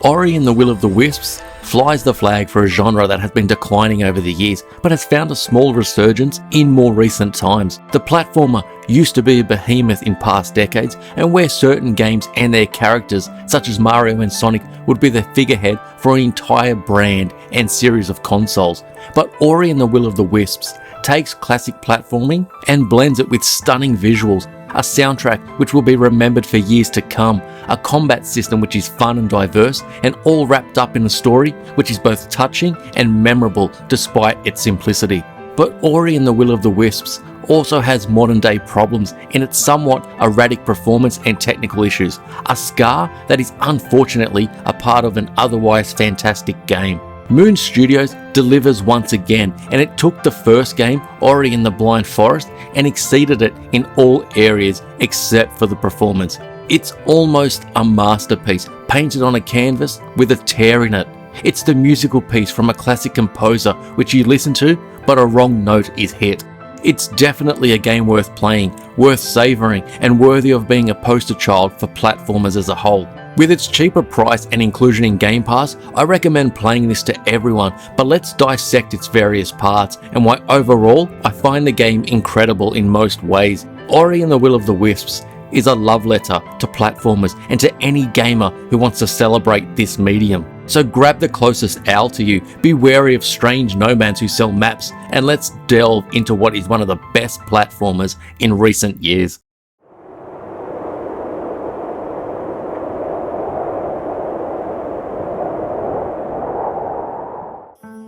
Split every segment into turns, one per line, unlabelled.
Ori and the Will of the Wisps flies the flag for a genre that has been declining over the years, but has found a small resurgence in more recent times. The platformer used to be a behemoth in past decades, and where certain games and their characters, such as Mario and Sonic, would be the figurehead for an entire brand and series of consoles. But Ori and the Will of the Wisps takes classic platforming and blends it with stunning visuals, a soundtrack which will be remembered for years to come, a combat system which is fun and diverse, and all wrapped up in a story which is both touching and memorable despite its simplicity. But Ori and the Will of the Wisps also has modern day problems in its somewhat erratic performance and technical issues, a scar that is unfortunately a part of an otherwise fantastic game. Moon Studios delivers once again, and it took the first game, Ori and the Blind Forest, and exceeded it in all areas except for the performance. It's almost a masterpiece, painted on a canvas with a tear in it. It's the musical piece from a classic composer which you listen to, but a wrong note is hit. It's definitely a game worth playing, worth savouring, and worthy of being a poster child for platformers as a whole. With its cheaper price and inclusion in GamePass, I recommend playing this to everyone, but let's dissect its various parts and why overall I find the game incredible in most ways. Ori and the Will of the Wisps is a love letter to platformers and to any gamer who wants to celebrate this medium. So grab the closest owl to you, be wary of strange nomads who sell maps, and let's delve into what is one of the best platformers in recent years.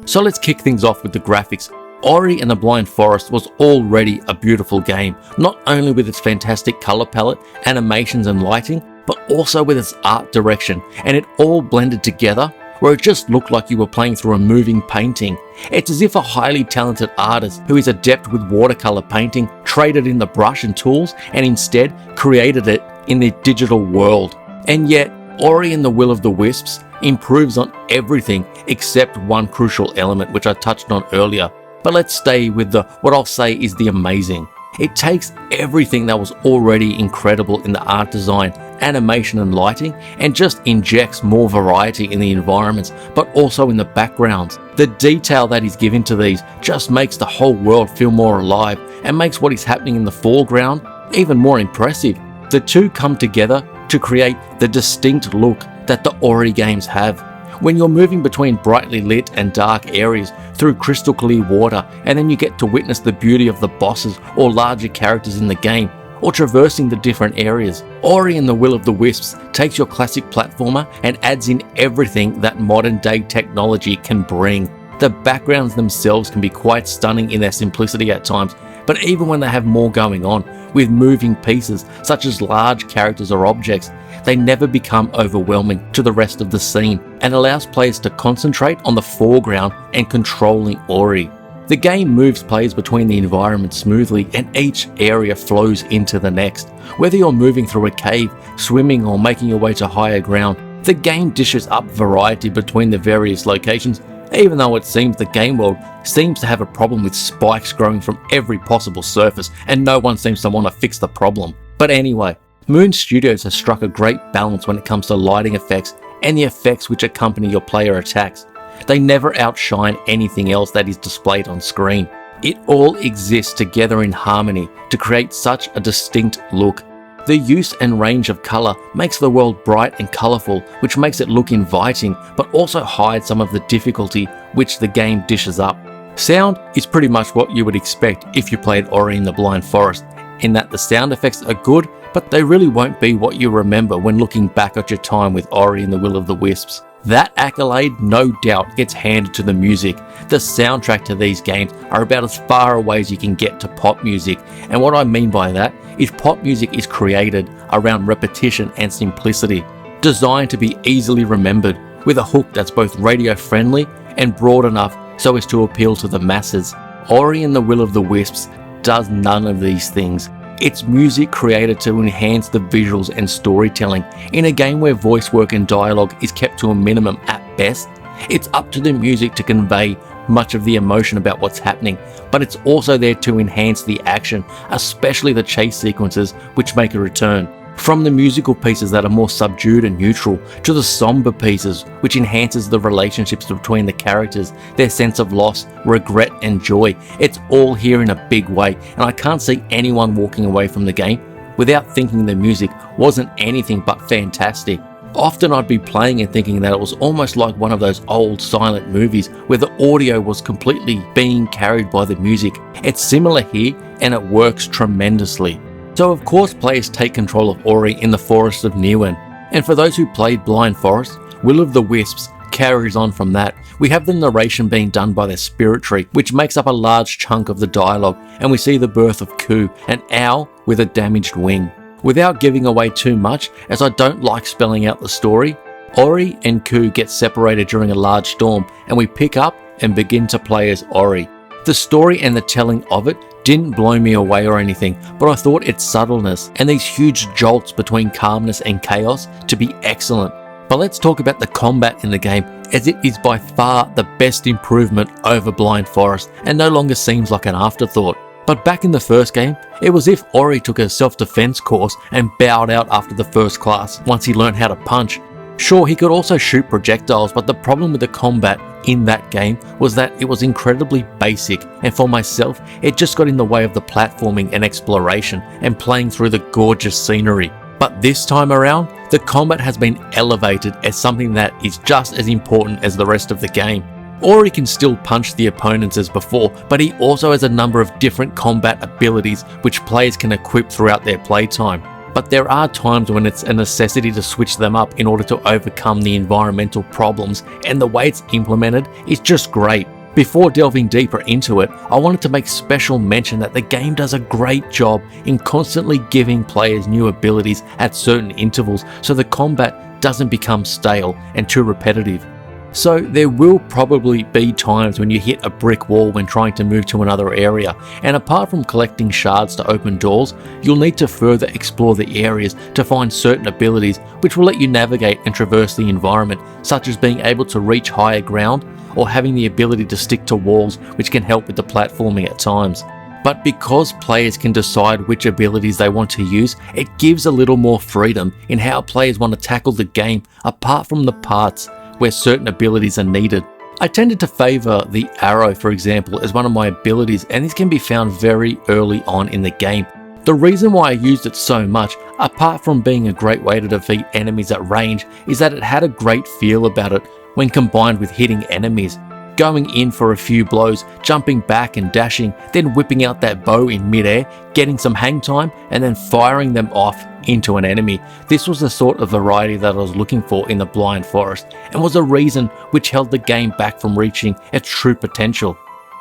So let's kick things off with the graphics. Ori and the Blind Forest was already a beautiful game, not only with its fantastic colour palette, animations and lighting, but also with its art direction, and it all blended together where it just looked like you were playing through a moving painting. It's as if a highly talented artist who is adept with watercolour painting traded in the brush and tools and instead created it in the digital world. And yet, Ori and the Will of the Wisps improves on everything except one crucial element which I touched on earlier. But let's stay with what I'll say is the amazing. It takes everything that was already incredible in the art design, animation and lighting, and just injects more variety in the environments, but also in the backgrounds. The detail that is given to these just makes the whole world feel more alive and makes what is happening in the foreground even more impressive. The two come together to create the distinct look that the Ori games have. When you're moving between brightly lit and dark areas through crystal clear water, and then you get to witness the beauty of the bosses or larger characters in the game, or traversing the different areas. Ori and the Will of the Wisps takes your classic platformer and adds in everything that modern day technology can bring. The backgrounds themselves can be quite stunning in their simplicity at times, but even when they have more going on, with moving pieces such as large characters or objects, they never become overwhelming to the rest of the scene and allows players to concentrate on the foreground and controlling Ori. The game moves players between the environments smoothly, and each area flows into the next. Whether you're moving through a cave, swimming, or making your way to higher ground, the game dishes up variety between the various locations, even though it seems the game world seems to have a problem with spikes growing from every possible surface, and no one seems to want to fix the problem. But anyway, Moon Studios has struck a great balance when it comes to lighting effects and the effects which accompany your player attacks. They never outshine anything else that is displayed on screen. It all exists together in harmony to create such a distinct look. The use and range of colour makes the world bright and colourful, which makes it look inviting, but also hides some of the difficulty which the game dishes up. Sound is pretty much what you would expect if you played Ori and the Blind Forest, in that the sound effects are good, but they really won't be what you remember when looking back at your time with Ori and the Will of the Wisps. That accolade no doubt gets handed to the music. The soundtrack to these games are about as far away as you can get to pop music, and what I mean by that is pop music is created around repetition and simplicity, designed to be easily remembered, with a hook that's both radio friendly and broad enough so as to appeal to the masses. Ori and the Will of the Wisps does none of these things. It's music created to enhance the visuals and storytelling. In a game where voice work and dialogue is kept to a minimum at best, it's up to the music to convey much of the emotion about what's happening, but it's also there to enhance the action, especially the chase sequences which make a return. From the musical pieces that are more subdued and neutral, to the somber pieces, which enhances the relationships between the characters, their sense of loss, regret and joy. It's all here in a big way, and I can't see anyone walking away from the game without thinking the music wasn't anything but fantastic. Often I'd be playing and thinking that it was almost like one of those old silent movies where the audio was completely being carried by the music. It's similar here, and it works tremendously. So of course players take control of Ori in the Forest of Niwen, and for those who played Blind Forest, Will of the Wisps carries on from that. We have the narration being done by the Spirit Tree, which makes up a large chunk of the dialogue, and we see the birth of Ku, an owl with a damaged wing. Without giving away too much, as I don't like spelling out the story, Ori and Ku get separated during a large storm, and we pick up and begin to play as Ori. The story and the telling of it didn't blow me away or anything, but I thought its subtleness and these huge jolts between calmness and chaos to be excellent. But let's talk about the combat in the game, as it is by far the best improvement over Blind Forest and no longer seems like an afterthought. But back in the first game, it was if Ori took a self-defense course and bowed out after the first class once he learned how to punch. Sure, he could also shoot projectiles, but the problem with the combat in that game was that it was incredibly basic, and for myself, it just got in the way of the platforming and exploration and playing through the gorgeous scenery. But this time around, the combat has been elevated as something that is just as important as the rest of the game. Ori can still punch the opponents as before, but he also has a number of different combat abilities which players can equip throughout their playtime. But there are times when it's a necessity to switch them up in order to overcome the environmental problems, and the way it's implemented is just great. Before delving deeper into it, I wanted to make special mention that the game does a great job in constantly giving players new abilities at certain intervals, so the combat doesn't become stale and too repetitive. So there will probably be times when you hit a brick wall when trying to move to another area, and apart from collecting shards to open doors, you'll need to further explore the areas to find certain abilities which will let you navigate and traverse the environment, such as being able to reach higher ground or having the ability to stick to walls, which can help with the platforming at times. But because players can decide which abilities they want to use, it gives a little more freedom in how players want to tackle the game apart from the parts where certain abilities are needed. I tended to favour the arrow, for example, as one of my abilities, and this can be found very early on in the game. The reason why I used it so much, apart from being a great way to defeat enemies at range, is that it had a great feel about it when combined with hitting enemies. Going in for a few blows, jumping back and dashing, then whipping out that bow in midair, getting some hang time, and then firing them off into an enemy. This was the sort of variety that I was looking for in the Blind Forest, and was a reason which held the game back from reaching its true potential.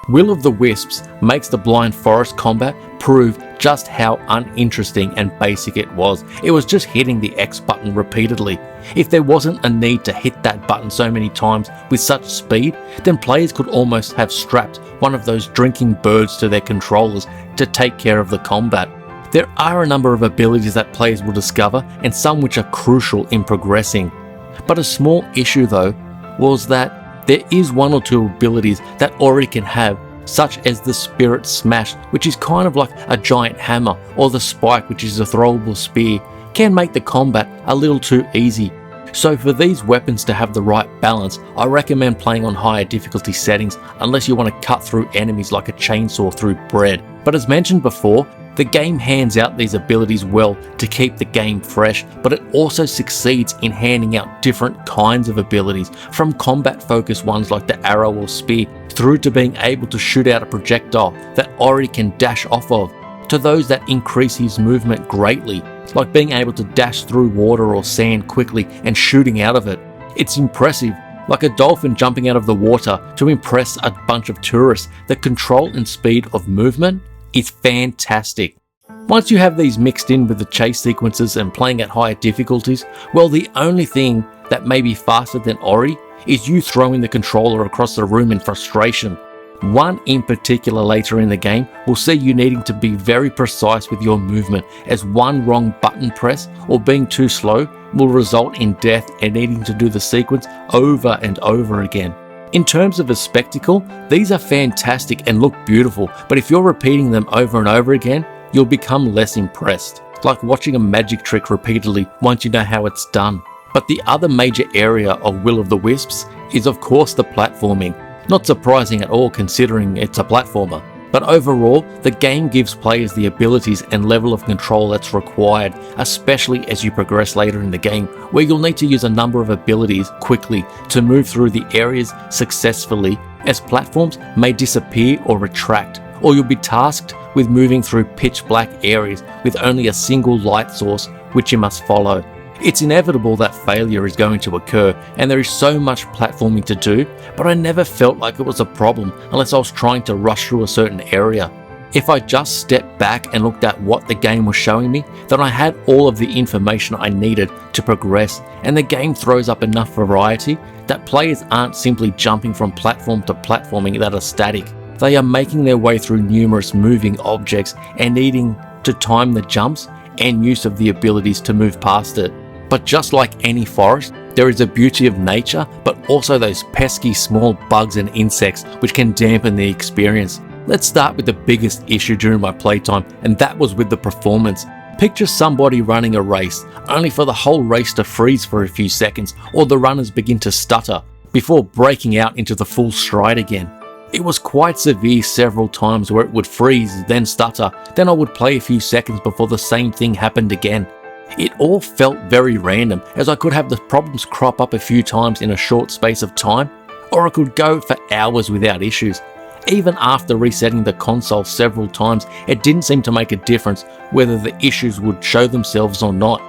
Will of the Wisps makes the Blind Forest combat prove just how uninteresting and basic it was. It was just hitting the X button repeatedly. If there wasn't a need to hit that button so many times with such speed, then players could almost have strapped one of those drinking birds to their controllers to take care of the combat. There are a number of abilities that players will discover, and some which are crucial in progressing. But a small issue though was that there is one or two abilities that Ori can have, such as the Spirit Smash, which is kind of like a giant hammer, or the Spike, which is a throwable spear, can make the combat a little too easy. So for these weapons to have the right balance, I recommend playing on higher difficulty settings unless you want to cut through enemies like a chainsaw through bread. But as mentioned before, the game hands out these abilities well to keep the game fresh, but it also succeeds in handing out different kinds of abilities, from combat focused ones like the arrow or spear, through to being able to shoot out a projectile that Ori can dash off of, to those that increase his movement greatly, like being able to dash through water or sand quickly and shooting out of it. It's impressive, like a dolphin jumping out of the water to impress a bunch of tourists. The control and speed of movement is fantastic. Once you have these mixed in with the chase sequences and playing at higher difficulties, well, the only thing that may be faster than Ori is you throwing the controller across the room in frustration. One in particular later in the game will see you needing to be very precise with your movement, as one wrong button press or being too slow will result in death and needing to do the sequence over and over again. In terms of a spectacle, these are fantastic and look beautiful, but if you're repeating them over and over again, you'll become less impressed. like watching a magic trick repeatedly once you know how it's done. But the other major area of Will of the Wisps is of course the platforming. Not surprising at all considering it's a platformer. But overall, the game gives players the abilities and level of control that's required, especially as you progress later in the game, where you'll need to use a number of abilities quickly to move through the areas successfully, as platforms may disappear or retract, or you'll be tasked with moving through pitch black areas with only a single light source which you must follow. It's inevitable that failure is going to occur, and there is so much platforming to do, but I never felt like it was a problem unless I was trying to rush through a certain area. If I just stepped back and looked at what the game was showing me, then I had all of the information I needed to progress, and the game throws up enough variety that players aren't simply jumping from platform to platforming that are static. They are making their way through numerous moving objects and needing to time the jumps and use of the abilities to move past it. But just like any forest, there is a beauty of nature, but also those pesky small bugs and insects which can dampen the experience. Let's start with the biggest issue during my playtime, and that was with the performance. Picture somebody running a race, only for the whole race to freeze for a few seconds, or the runners begin to stutter, before breaking out into the full stride again. It was quite severe several times where it would freeze, then stutter, then I would play a few seconds before the same thing happened again. It all felt very random, as I could have the problems crop up a few times in a short space of time, or I could go for hours without issues. Even after resetting the console several times, it didn't seem to make a difference whether the issues would show themselves or not.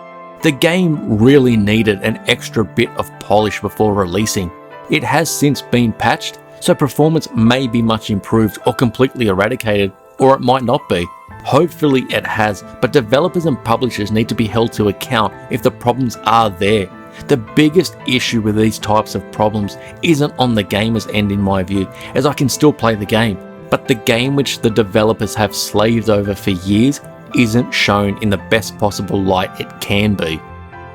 The game really needed an extra bit of polish before releasing. It has since been patched, so performance may be much improved or completely eradicated, or it might not be. Hopefully it has, but developers and publishers need to be held to account if the problems are there. The biggest issue with these types of problems isn't on the gamer's end in my view, as I can still play the game, but the game which the developers have slaved over for years isn't shown in the best possible light it can be.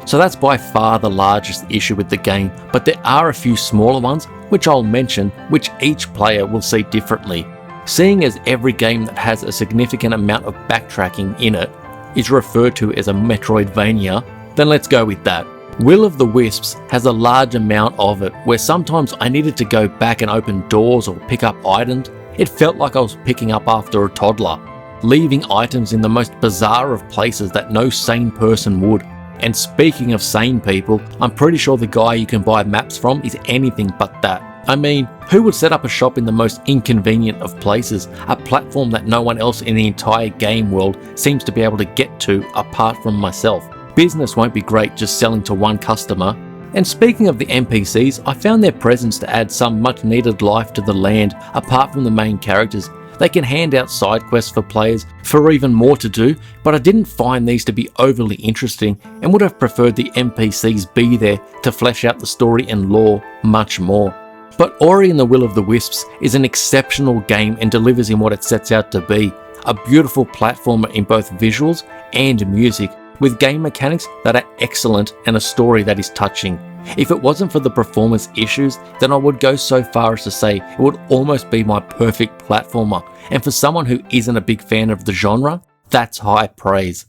So that's by far the largest issue with the game, but there are a few smaller ones which I'll mention, which each player will see differently. Seeing as every game that has a significant amount of backtracking in it is referred to as a Metroidvania, then let's go with that. Will of the Wisps has a large amount of it, where sometimes I needed to go back and open doors or pick up items. It felt like I was picking up after a toddler, leaving items in the most bizarre of places that no sane person would. And speaking of sane people, I'm pretty sure the guy you can buy maps from is anything but that. I mean, who would set up a shop in the most inconvenient of places, a platform that no one else in the entire game world seems to be able to get to apart from myself? Business won't be great just selling to one customer. And speaking of the NPCs, I found their presence to add some much needed life to the land apart from the main characters. They can hand out side quests for players for even more to do, but I didn't find these to be overly interesting and would have preferred the NPCs be there to flesh out the story and lore much more. But Ori and the Will of the Wisps is an exceptional game and delivers in what it sets out to be, a beautiful platformer in both visuals and music, with game mechanics that are excellent and a story that is touching. If it wasn't for the performance issues, then I would go so far as to say it would almost be my perfect platformer, and for someone who isn't a big fan of the genre, that's high praise.